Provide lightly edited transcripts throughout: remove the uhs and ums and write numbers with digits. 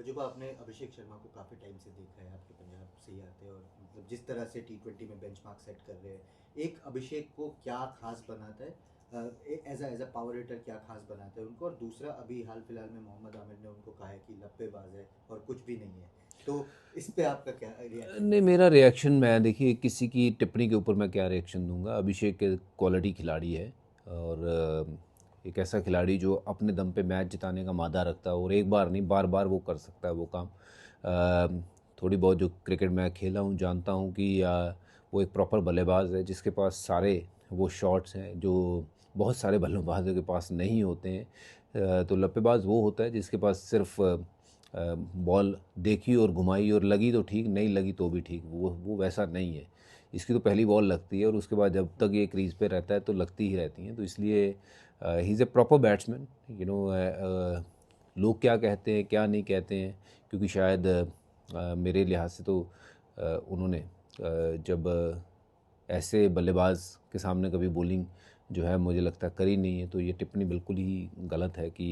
वजुबा, आपने अभिषेक शर्मा को काफ़ी टाइम से देखा है, आपके पंजाब से ही आते हैं और मतलब जिस तरह से T20 में बेंचमार्क सेट कर रहे हैं, एक अभिषेक को क्या खास बनाता है, एज अ पावर हिटर क्या खास बनाता है उनको, और दूसरा अभी हाल फिलहाल में मोहम्मद आमिर ने उनको कहा है कि लप्पेबाज है और कुछ भी नहीं है, तो इस पे आपका क्या रिएक्शन नहीं, है? मेरा रिएक्शन, मैं देखिए किसी की टिप्पणी के ऊपर मैं क्या रिएक्शन दूंगा। अभिषेक के क्वालिटी खिलाड़ी है और एक ऐसा खिलाड़ी जो अपने दम पे मैच जिताने का मादा रखता है और एक बार नहीं बार बार वो कर सकता है वो काम। थोड़ी बहुत जो क्रिकेट मैं खेला हूँ जानता हूँ कि वो एक प्रॉपर बल्लेबाज है जिसके पास सारे वो शॉट्स हैं जो बहुत सारे बल्लेबाजों के पास नहीं होते हैं। तो लप्पेबाज वो होता है जिसके पास सिर्फ बॉल देखी और घुमाई और लगी तो ठीक, नहीं लगी तो भी ठीक, वो वैसा नहीं है। इसकी तो पहली बॉल लगती है और उसके बाद जब तक ये क्रीज पे रहता है तो लगती ही रहती हैं। तो इसलिए he is a proper batsman. You know, लोग क्या कहते हैं क्या नहीं कहते हैं, क्योंकि शायद मेरे लिहाज से तो उन्होंने जब ऐसे बल्लेबाज के सामने कभी बॉलिंग जो है मुझे लगता है करी नहीं है, तो ये टिप्पणी बिल्कुल ही गलत है कि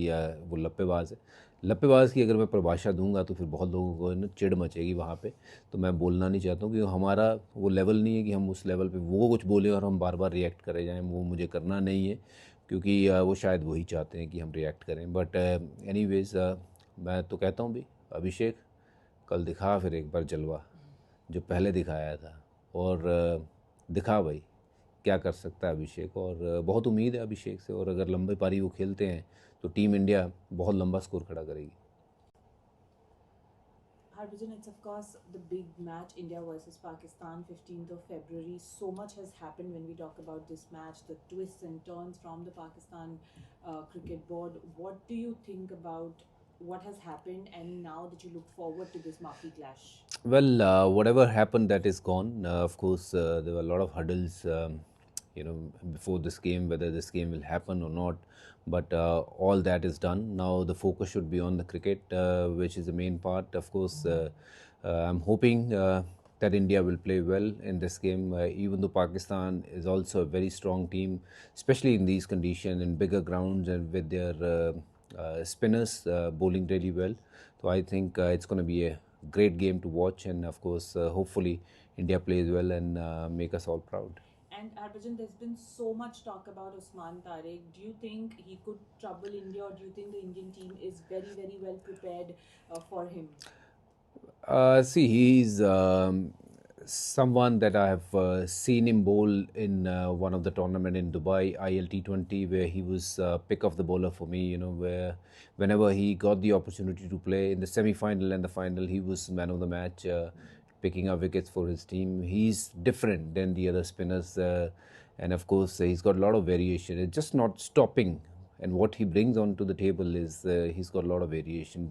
वो लप्पेबाज है। लप्पेबाज की अगर मैं परिभाषा दूंगा तो फिर बहुत लोगों को ना चिढ़ मचेगी वहाँ पे। तो मैं बोलना नहीं चाहता हूँ, क्योंकि हमारा वो लेवल नहीं है कि हम उस लेवल पे वो कुछ बोलें और हम बार बार रिएक्ट करे जाएं। वो मुझे करना नहीं है, क्योंकि वो शायद वही चाहते हैं कि हम रिएक्ट करें। बट एनीवेज, मैं तो कहता हूँ भी, अभिषेक कल दिखा फिर एक बार जलवा जो पहले दिखाया था। और दिखा भाई क्या कर सकता है अभिषेक। और बहुत उम्मीद है अभिषेक से, और अगर लंबे पारी वो खेलते हैं तो टीम इंडिया बहुत लंबा स्कोर खड़ा करेगी। Harbhajan, it's of course the big match, India versus Pakistan, 15th of February. So much has happened when we talk about this match, the twists and turns from the Pakistan cricket board. What do you think about what has happened and now that you look forward to this marquee clash? Well, whatever happened, that is gone. Of course, there were a lot of hurdles, before this game, whether this game will happen or not. But all that is done. Now the focus should be on the cricket, which is the main part. Of course, I'm hoping that India will play well in this game, even though Pakistan is also a very strong team, especially in these conditions, in bigger grounds, and with their spinners bowling really well. So I think it's going to be a great game to watch, and of course, hopefully, India plays well and make us all proud. And Harbhajan, there's been so much talk about Usman Tariq. Do you think he could trouble India, or do you think the Indian team is very, very well prepared for him? See, he's someone that I have seen him bowl in one of the tournament in Dubai, ILT20, where he was pick of the bowler for me. You know, where whenever he got the opportunity to play in the semi-final and the final, he was man of the match, picking up wickets for his team. He's different than the other spinners, and of course, he's got a lot of variation. It's just not stopping, and what he brings onto the table is he's got a lot of variation.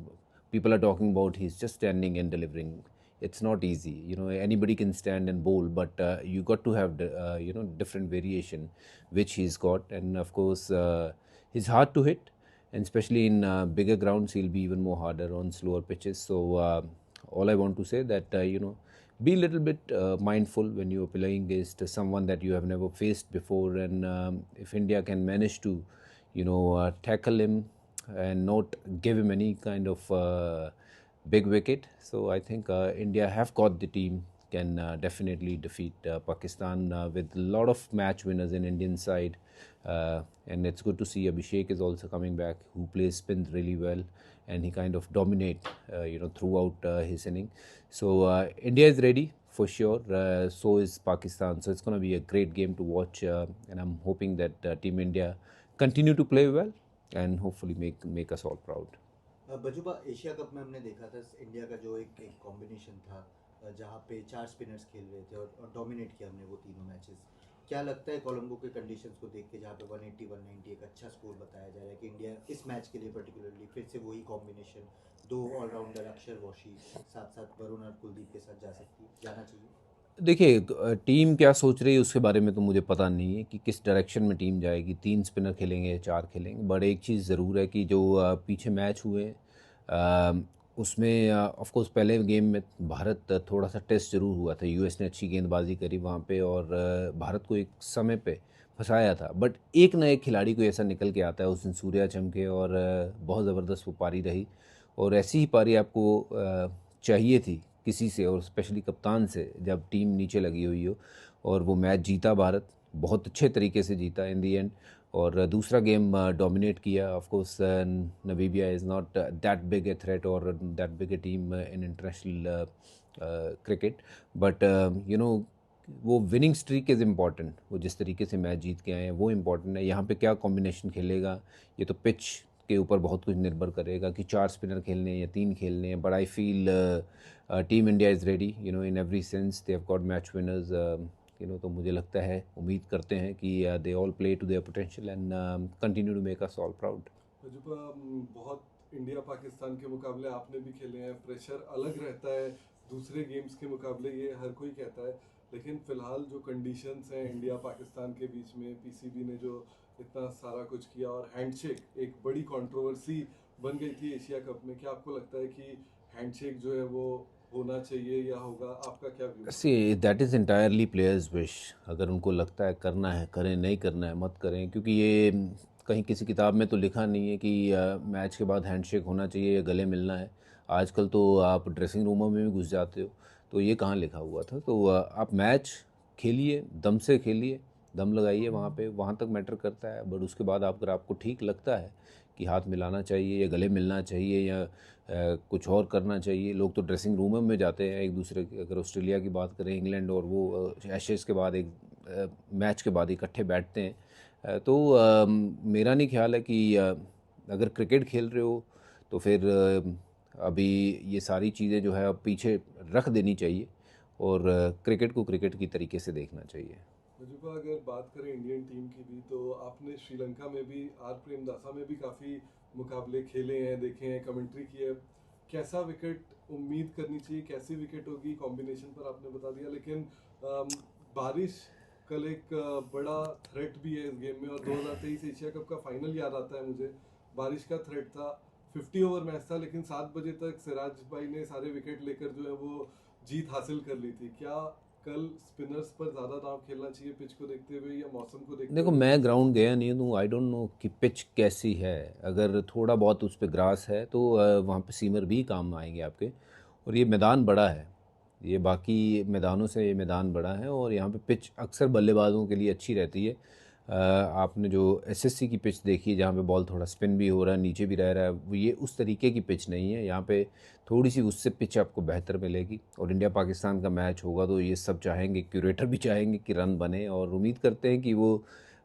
People are talking about he's just standing and delivering. It's not easy. You know, anybody can stand and bowl, but you got to have different variation, which he's got. And of course, he's hard to hit, and especially in bigger grounds, he'll be even more harder on slower pitches. So all I want to say that be a little bit mindful when you are playing against someone that you have never faced before. And if India can manage to tackle him and not give him any kind of big wicket. So I think India have got the team, can definitely defeat Pakistan with a lot of match winners in Indian side. And it's good to see Abhishek is also coming back, who plays spins really well, and he kind of dominate throughout his inning. So India is ready for sure. So is Pakistan. So it's going to be a great game to watch, and I'm hoping that Team India continue to play well and hopefully make us all proud. बजुबा, Asia cup में हमने देखा था India का जो एक एक combination था, जहाँ पे चार स्पिनर्स खेल रहे थे और डोमिनेट किया हमने वो तीनों मैचेस। क्या लगता है कोलंबो के कंडीशंस को देख के, जहाँ पे 180 190 एक अच्छा स्कोर बताया जा रहा है, कि इंडिया इस मैच के लिए पर्टिकुलरली फिर से वही कॉम्बिनेशन, दो ऑलराउंडर अक्षर वॉशी साथ साथ वरुण और कुलदीप के साथ जाना चाहिए? देखिए, टीम क्या सोच रही है उसके बारे में तो मुझे पता नहीं है कि किस डायरेक्शन में टीम जाएगी, 3 स्पिनर खेलेंगे या 4 खेलेंगे। बट एक चीज़ ज़रूर है कि जो पीछे मैच हुए उसमें ऑफ कोर्स पहले गेम में भारत थोड़ा सा टेस्ट ज़रूर हुआ था। यूएस ने अच्छी गेंदबाजी करी वहाँ पे और भारत को एक समय पे फंसाया था। बट एक ना एक खिलाड़ी को ऐसा निकल के आता है। उस दिन सूर्या चमके और बहुत ज़बरदस्त वो पारी रही और ऐसी ही पारी आपको चाहिए थी किसी से, और स्पेशली कप्तान से, जब टीम नीचे लगी हुई हो। और वो मैच जीता भारत, बहुत अच्छे तरीके से जीता इन दी एंड। और दूसरा गेम डोमिनेट किया। Of course Namibia is not that big a threat और that big a team in international cricket, but you know वो विनिंग स्ट्रीक इज़ इम्पॉर्टेंट। वो जिस तरीके से मैच जीत के आए हैं वो इम्पॉर्टेंट है। यहाँ पे क्या कॉम्बिनेशन खेलेगा ये तो पिच के ऊपर बहुत कुछ निर्भर करेगा कि 4 स्पिनर खेलने हैं या 3 खेलने हैं। But I feel team India is ready, you know, in every sense they have got match winners, you know. तो मुझे लगता है, उम्मीद करते हैं कि they all play to their potential and continue to make us all proud. बहुत India Pakistan के मुकाबले आपने भी खेले हैं, प्रेशर अलग रहता है दूसरे गेम्स के मुकाबले, ये हर कोई कहता है। लेकिन फिलहाल जो कंडीशंस हैं इंडिया पाकिस्तान के बीच में, पीसीबी ने जो इतना सारा कुछ किया और हैंडशेक एक बड़ी कंट्रोवर्सी बन गई थी एशिया कप में, क्या आपको लगता है कि हैंडशेक जो है वो होना चाहिए या होगा? आपका क्या view? See that is entirely players wish. अगर उनको लगता है करना है करें, नहीं करना है मत करें, क्योंकि ये कहीं किसी किताब में तो लिखा नहीं है कि मैच के बाद हैंडशेक होना चाहिए या गले मिलना है। आजकल तो आप ड्रेसिंग रूमों में भी घुस जाते हो, तो ये कहाँ लिखा हुआ था? तो आप मैच खेलिए, दम से खेलिए, दम लगाइए वहाँ पे, वहाँ तक मैटर करता है। बट उसके बाद अगर आपको ठीक लगता है कि हाथ मिलाना चाहिए या गले मिलना चाहिए या कुछ और करना चाहिए, लोग तो ड्रेसिंग रूम में जाते हैं एक दूसरे के। अगर ऑस्ट्रेलिया की बात करें, इंग्लैंड, और वो एशेज़ के बाद एक मैच के बाद इकट्ठे बैठते हैं। तो मेरा नहीं ख्याल है कि अगर क्रिकेट खेल रहे हो तो फिर अभी ये सारी चीज़ें जो है अब पीछे रख देनी चाहिए और क्रिकेट को क्रिकेट की तरीके से देखना चाहिए। मुझे अगर बात करें इंडियन टीम की भी, तो आपने श्रीलंका में भी, आर प्रेमदासा में भी काफ़ी मुकाबले खेले हैं, देखे हैं, कमेंट्री की है। कैसा विकेट उम्मीद करनी चाहिए, कैसी विकेट होगी? कॉम्बिनेशन पर आपने बता दिया, लेकिन बारिश कल एक बड़ा थ्रेट भी है इस गेम में। और 2023 एशिया कप का फाइनल याद आता है मुझे, बारिश का थ्रेट था, 50 ओवर मैच था, लेकिन 7 बजे तक सिराज भाई ने सारे विकेट लेकर जो है वो जीत हासिल कर ली थी। क्या कल स्पिनर्स पर ज़्यादा दांव खेलना चाहिए पिच को देखते हुए या मौसम को देखते देखो, हुए? मैं ग्राउंड गया नहीं हूँ, आई डोंट नो कि पिच कैसी है। अगर थोड़ा बहुत उस पर ग्रास है तो वहाँ पे सीमर भी काम आएंगे आपके। और ये मैदान बड़ा है, ये बाकी मैदानों से ये मैदान बड़ा है, और यहाँ पे पिच अक्सर बल्लेबाजों के लिए अच्छी रहती है। आपने जो एसएससी की पिच देखी है जहाँ पे बॉल थोड़ा स्पिन भी हो रहा है, नीचे भी रह रहा है, वो ये उस तरीके की पिच नहीं है। यहाँ पे थोड़ी सी उससे पिच आपको बेहतर मिलेगी। और इंडिया पाकिस्तान का मैच होगा तो ये सब चाहेंगे, क्यूरेटर भी चाहेंगे कि रन बने, और उम्मीद करते हैं कि वो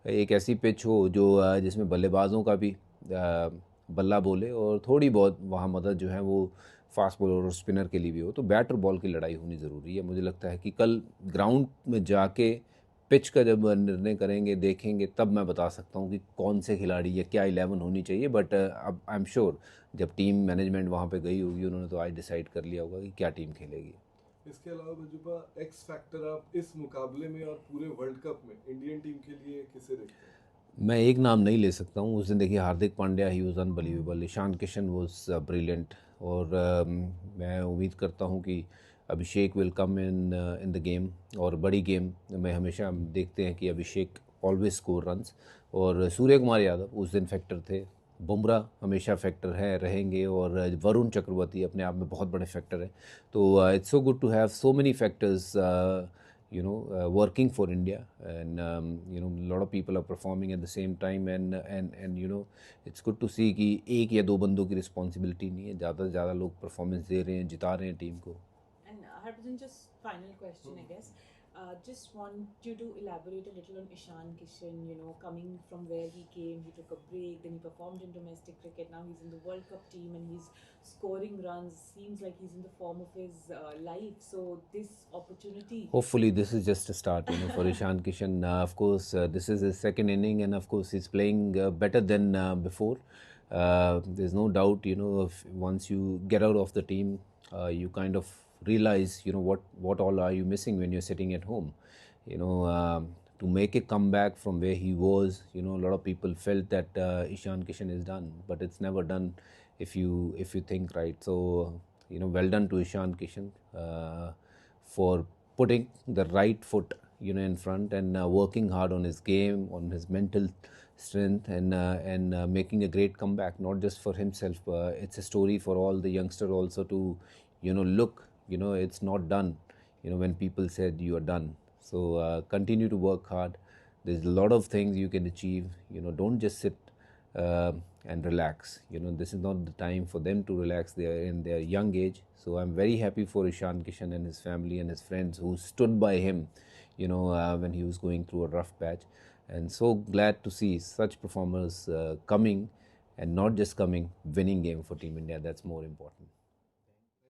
एक ऐसी पिच हो जो जिसमें बल्लेबाजों का भी बल्ला बोले और थोड़ी बहुत वहाँ मदद जो है वो फास्ट बॉलर और स्पिनर के लिए भी हो। तो बैट और बॉल की लड़ाई होनी ज़रूरी है। मुझे लगता है कि कल ग्राउंड में जाके पिच का जब निर्णय करेंगे, देखेंगे, तब मैं बता सकता हूँ कि कौन से खिलाड़ी या क्या 11 होनी चाहिए। बट अब आई एम श्योर जब टीम मैनेजमेंट वहाँ पे गई होगी, उन्होंने तो आज डिसाइड कर लिया होगा कि क्या टीम खेलेगी। इसके अलावा भजूपा, एक्स फैक्टर आप इस मुकाबले में और पूरे वर्ल्ड कप में इंडियन टीम के लिए किसे देखते हैं? मैं एक नाम नहीं ले सकता हूँ। उस दिन देखिए Hardik Pandya, he was unbelievable, Ishan Kishan was brilliant, और मैं उम्मीद करता हूँ कि Abhishek will come in the game. और बड़ी गेम में हमेशा हम देखते हैं कि अभिषेक ऑलवेज स्कोर रन्स, और सूर्य कुमार यादव उस दिन फैक्टर थे, बुमराह हमेशा फैक्टर है, रहेंगे, और वरुण चक्रवर्ती अपने आप में बहुत बड़े फैक्टर हैं। तो it's so good to have so many factors working for India, and a lot of people are performing at the same time, and it's good to see कि एक या दो बंदों की रिस्पॉन्सिबिलिटी नहीं है, ज़्यादा से ज़्यादा लोग परफॉर्मेंस दे रहे हैं, जिता रहे हैं टीम को। And Harbhajan, just final question, I guess. Just want you to elaborate a little on Ishan Kishan, coming from where he came, he took a break, then he performed in domestic cricket, now he's in the World Cup team and he's scoring runs, seems like he's in the form of his life. So this opportunity... Hopefully this is just a start, for Ishan Kishan. Of course, this is his second inning, and of course he's playing better than before. There's no doubt, if once you get out of the team, you kind of realize, what all are you missing when you're sitting at home. To make a comeback from where he was, a lot of people felt that Ishan Kishan is done, but it's never done if you think right. So, well done to Ishan Kishan for putting the right foot in front, and working hard on his game, on his mental strength, and making a great comeback, not just for himself. It's a story for all the youngsters also to, look, it's not done, when people said you are done. So continue to work hard. There's a lot of things you can achieve. Don't just sit uh, and relax. This is not the time for them to relax. They are in their young age. So I'm very happy for Ishan Kishan and his family and his friends who stood by him, when he was going through a rough patch. And so glad to see such performers coming, and not just coming, winning game for Team India. That's more important.